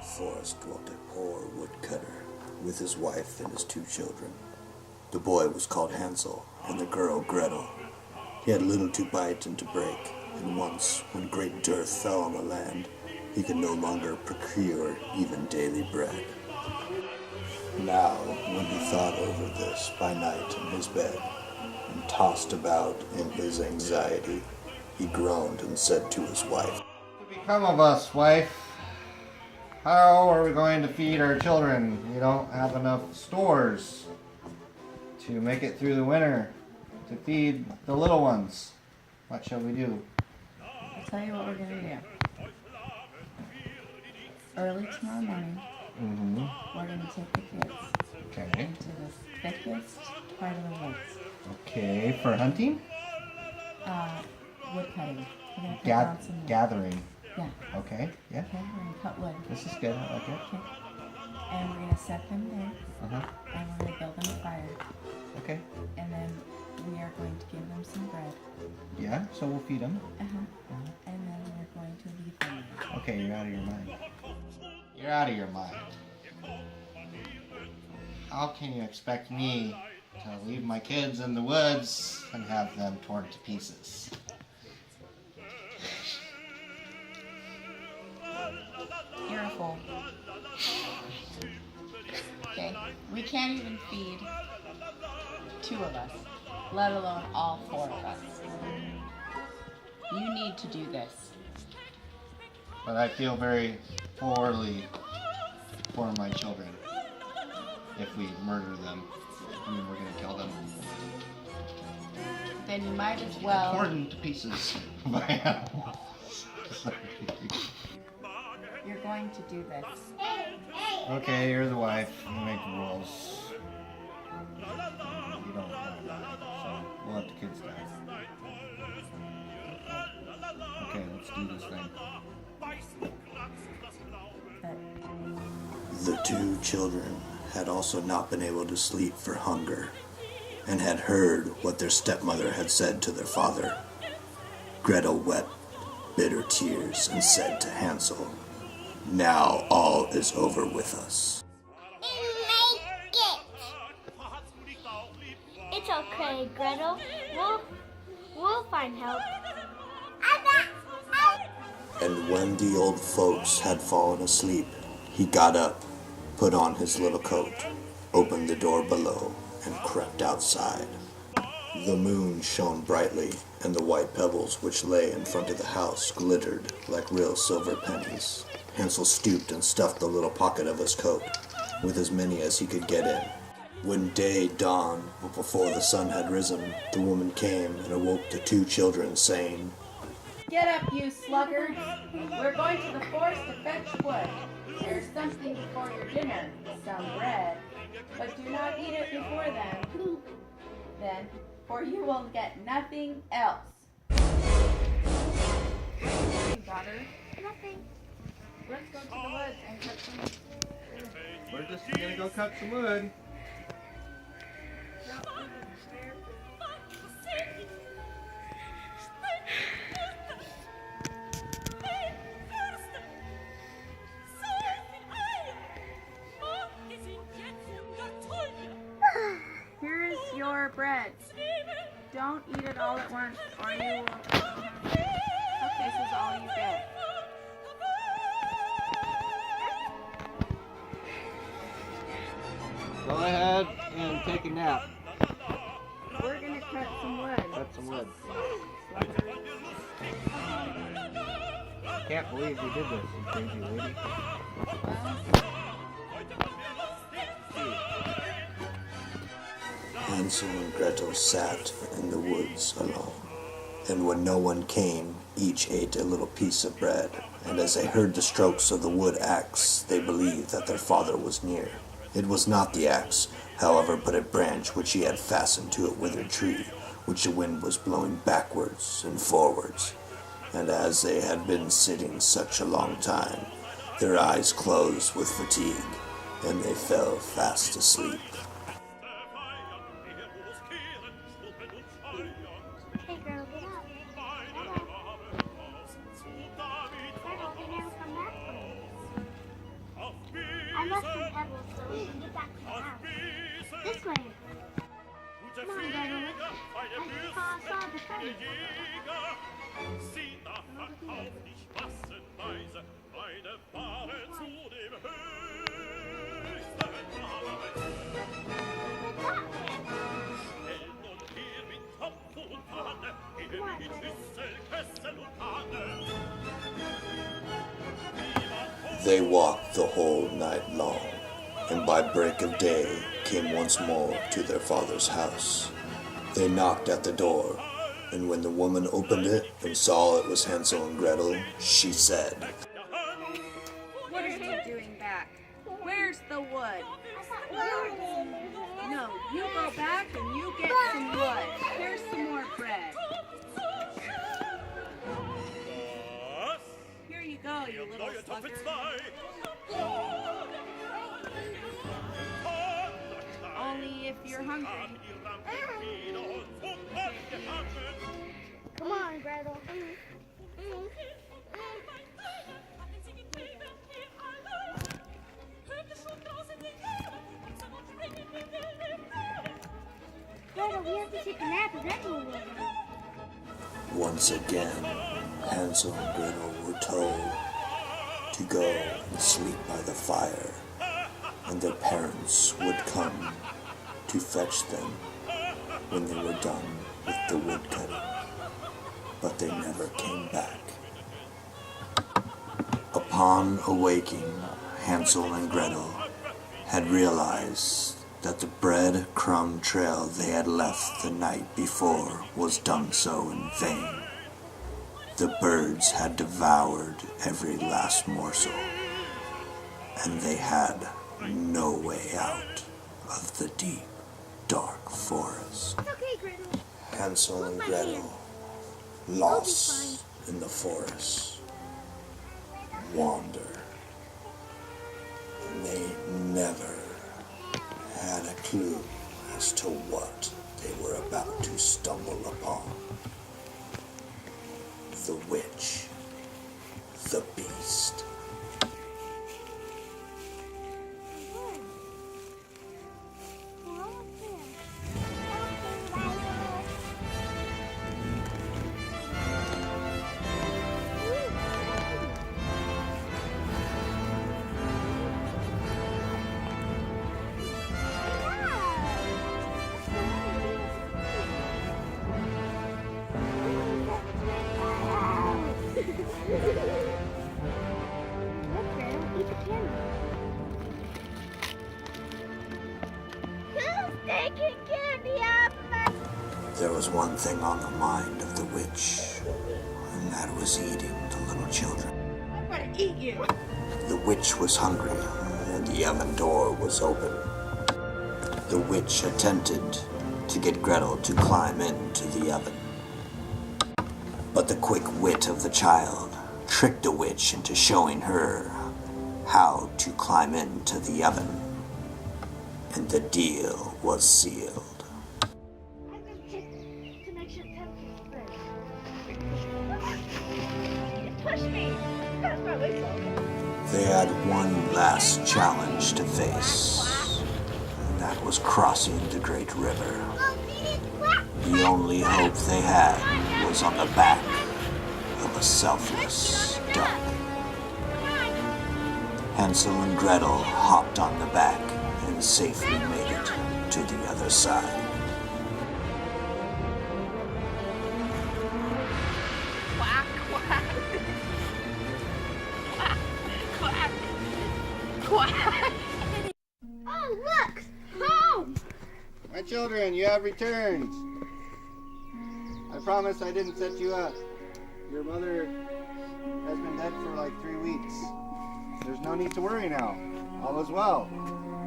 the forest dwelt a poor woodcutter with his wife and his 2 children. The boy was called Hansel, and the girl Gretel. He had little to bite and to break, and once, when great dearth fell on the land, he could no longer procure even daily bread. Now, when he thought over this by night in his bed, and tossed about in his anxiety, he groaned and said to his wife, "What will become of us, wife? How are we going to feed our children? We don't have enough stores to make it through the winter, to feed the little ones. What shall we do?" I'll tell you what we're going to do. Early tomorrow morning, we're going to take the kids into the thickest part of the woods. Okay, for hunting? Wood cutting. We're going to cut down some wood. Gathering. Yeah. Okay, yeah. Okay, we're going to cut wood. This is good, I like it. Okay. And we're going to set them there. And we're going to build them a fire. Okay. And then we are going to give them some bread. Yeah, so we'll feed them. And then we're going to leave them there. Okay, you're out of your mind. You're out of your mind. How can you expect me to leave my kids in the woods and have them torn to pieces? You're a fool. Okay, we can't even feed 2 of us, let alone all 4 of us. You need to do this. But I feel very poorly for my children. If we murder them, I mean, we're going to kill them. Then you might as well... Torn to pieces by animals. You're going to do this. Okay, you're the wife. You make the rules. You don't know about it, so we'll let the kids die. Okay, let's do this thing. The 2 children had also not been able to sleep for hunger, and had heard what their stepmother had said to their father. Gretel wept bitter tears and said to Hansel, "Now all is over with us." Make it! It's okay, Gretel. We'll find help. And when the old folks had fallen asleep, he got up, put on his little coat, opened the door below, and crept outside. The moon shone brightly, and the white pebbles which lay in front of the house glittered like real silver pennies. Hansel stooped and stuffed the little pocket of his coat, with as many as he could get in. When day dawned, but before the sun had risen, the woman came and awoke the 2 children, saying, Get up, you sluggards. We're going to the forest to fetch wood. There's something before your dinner, some bread. But do not eat it before then, for you will get nothing else. Daughter? Nothing. Let's go to the woods and cut some wood. We're just gonna go cut some wood. Here is your bread. Don't eat it all at once, or you will. This is all you get. Go ahead and take a nap. We're gonna cut some wood. Cut some wood. I can't believe we did this, you crazy lady. Hansel and Gretel sat in the woods alone, and when no one came, each ate a little piece of bread, and as they heard the strokes of the wood axe, they believed that their father was near. It was not the axe, however, but a branch which he had fastened to a withered tree, which the wind was blowing backwards and forwards. And as they had been sitting such a long time, their eyes closed with fatigue, and they fell fast asleep. Hey, girl, get up. Get up. Gretel, they never come back for us. pebbles so we can get back to the house. This way. Come on, Gretel. I saw the fence. They walked the whole night long, and by break of day came once more to their father's house. They knocked at the door, and when the woman opened it and saw it was Hansel and Gretel, she said, What are you doing back? Where's the wood? No, you go back and you get some wood. Here's some more bread. Here you go, you little sluggard. Only if you're hungry. Come on, Gretel. Gretel, we have to take a nap and then we'll wake up. Once again, Hansel and Gretel were told to go and sleep by the fire, and their parents would come to fetch them when they were done with the wood cutting. But they never came back. Upon awaking, Hansel and Gretel had realized that the bread-crumb trail they had left the night before was done so in vain. The birds had devoured every last morsel, and they had no way out of the deep, dark forest. It's okay, Gretel. Hansel and Gretel, lost in the forest, wander, and they never had a clue as to what they were about to stumble upon. The witch, the beast. There was one thing on the mind of the witch, and that was eating the little children. I'm gonna eat you. The witch was hungry, and the oven door was open. The witch attempted to get Gretel to climb into the oven. But the quick wit of the child tricked the witch into showing her how to climb into the oven, and the deal was sealed. Push me! That's my whistle. They had one last challenge to face, and that was crossing the great river. The only hope they had was on the back of a selfless duck. Hansel and Gretel hopped on the back and safely made it to the other side. Quack, quack. Quack, quack, quack. Oh, look! Home! My children, you have returned. I promise I didn't set you up. Your mother has been dead for like 3 weeks. There's no need to worry now. All is well.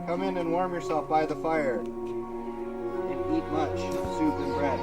Come in and warm yourself by the fire. You didn't eat much soup and bread.